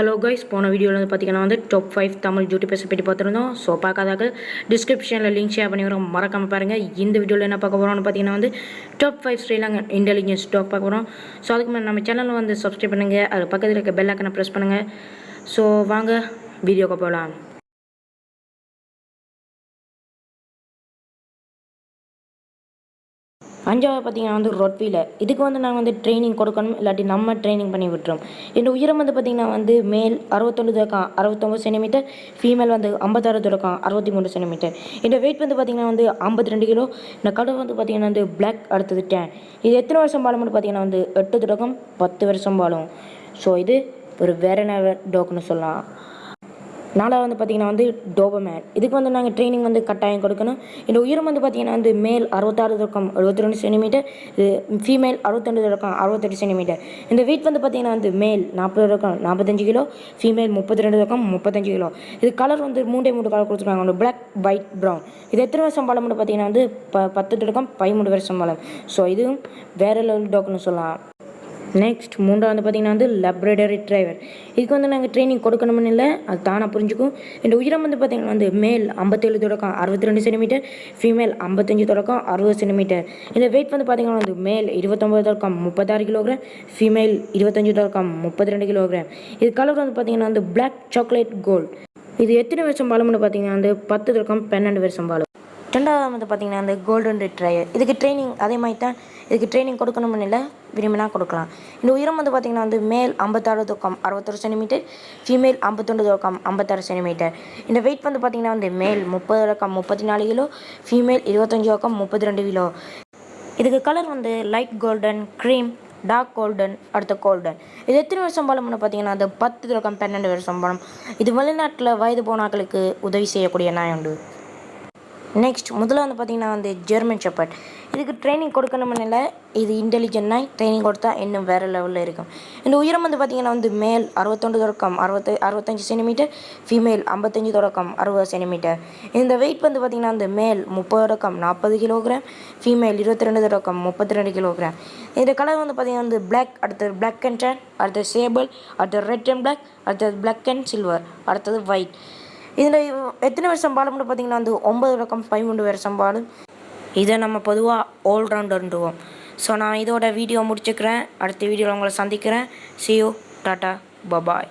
Hello guys, போன வீடியோவில் வந்து பார்த்தீங்கன்னா டாப் 5 தமிழ் யூடியூபர்ஸை பற்றி பார்த்துருந்தோம். ஸோ பார்க்காதாக்கள் டிஸ்கிரிப்ஷனில் லிங்க் ஷேர் பண்ணிக்கிறோம், மறக்காமல் பாருங்கள். இந்த வீடியோவில் என்ன பார்க்க போகிறோம்னு பார்த்தீங்கன்னா டாப் 5 ஸ்ரீலங்கன் இன்டெலிஜென்ஸ் டாப் பார்க்க போகிறோம். ஸோ அதுக்கு முன்னாடி நம்ம சேனலில் சப்ஸ்கிரைப் பண்ணுங்கள், அது பக்கத்தில் இருக்க பெல் ஐக்கனை ப்ரெஸ் பண்ணுங்கள். ஸோ வாங்க வீடியோக்கு போகலாம். அஞ்சாவது பார்த்தீங்கன்னா ரொட்வீலர். இதுக்கு நாங்கள் ட்ரைனிங் கொடுக்கணும், இல்லாட்டி நம்ம ட்ரைனிங் பண்ணி விட்டுறோம். இந்த உயரம் பார்த்தீங்கன்னா மேல் 61 சென்டிமீட்டர், ஃபீமேல் 56 63 சென்டிமீட்டர். இந்த வெயிட் பார்த்தீங்கன்னா 52 கிலோ. இந்த கலர் பார்த்தீங்கன்னா பிளாக், அடுத்தது டேன். இது எத்தனை வருஷம் பாலம்னு பார்த்தீங்கன்னா 8 to 10 வருஷம் பாலம். ஸோ இது ஒரு வேற டாக்னு சொல்லலாம். நாலாவது பார்த்தீங்கன்னா டோபர்மேன். இதுக்கு நாங்கள் ட்ரைனிங் கட்டாயம் கொடுக்கணும். இந்த உயரம் பார்த்தீங்கன்னா மேல் 66 to 72 centimetre, female 62 to 68 centimetre. இந்த வெயிட் பார்த்தீங்கன்னா மேல் 40 to 45 kilo, female 32 to 35 kilo. இது கலர் 3 கலர் கொடுத்துருக்காங்க, பிளாக், ஒயிட், ப்ரௌன். இது எத்தனை வருஷம் பாலம்னு பார்த்தீங்கன்னா 10 to 13 வருஷம் பாலம். ஸோ இதுவும் வேற லெவல் டாக்னு சொல்லலாம். நெக்ஸ்ட் மூன்றாவது பார்த்தீங்கன்னா லேப்ரடார் ரிட்ரைவர். இதுக்கு நாங்கள் ட்ரைனிங் கொடுக்கணும்னு இல்லை, அது தானாக புரிஞ்சுக்கும். இந்த உயரம் பார்த்தீங்கன்னா மேல் 57 to 62 centimetre, female 55 to 60 centimetre. இந்த வெயிட் பார்த்தீங்கன்னா மேல் 29 to 36 kilogram, female 25 to 32 kilogram. இது கலர் பார்த்தீங்கன்னா பிளாக், சாக்லேட், கோல்டு. இது எத்தனை வருஷம் பாலம்னு பார்த்தீங்கன்னா 10 to 12 வருஷம் பாலம். ரெண்டாவது பார்த்தீங்கன்னா கோல்டன் ரிட்ரைவர். இதுக்கு ட்ரைனிங் அதே மாதிரி தான். இதுக்கு ட்ரைனிங் கொடுக்கணும்னு இல்லை, விரும்பினா கொடுக்கலாம். இந்த உயரம் பார்த்தீங்கன்னா மேல் 56 to 61 centimetre, female 51 to 56 centimetre. இந்த வெயிட் பார்த்தீங்கன்னா male 30 to 34 kilo, female 25 to 32 kilo. இதுக்கு colour light golden, cream, dark golden, அடுத்த கோல்டன். இது எத்தனை வருஷம் பாலம்னு பார்த்தீங்கன்னா 10 to 12 வருஷம் பாலம். இது வெளிநாட்டில் வயது போனாக்களுக்கு உதவி செய்யக்கூடிய நாய் உண்டு. நெக்ஸ்ட் முதல்ல பார்த்தீங்கன்னா ஜெர்மன் ஷெப்பர்ட். இதுக்கு ட்ரைனிங் கொடுக்கணும்னு இல்லை, இது இன்டெலிஜென்ட் நாய். ட்ரைனிங் கொடுத்தா இன்னும் வேறு லெவலில் இருக்கும். இந்த உயரம் பார்த்தீங்கன்னா மேல் 61 to 65 centimetre, female 55 to 60 centimetre. இந்த வெயிட் பார்த்தீங்கன்னா male 30 to 40 kilogram, female 22 to 32 kilogram. இந்த கலர் பார்த்தீங்கன்னா பிளாக், அடுத்தது பிளாக் அண்ட் டேன், அடுத்தது சேபிள், அடுத்தது ரெட் அண்ட் பிளாக், அடுத்தது பிளாக் அண்ட் சில்வர், அடுத்தது ஒயிட். இதில் எத்தனை வருஷம் பாலம்னு பார்த்தீங்கன்னா 9 to 13 வருஷம் பாலம். இதை நம்ம பொதுவாக ஆல்ரவுண்டர்ன்றுவோம். ஸோ நான் இதோட வீடியோ முடிச்சுக்கிறேன். அடுத்த வீடியோவில் உங்களை சந்திக்கிறேன். See you, tata, bye bye.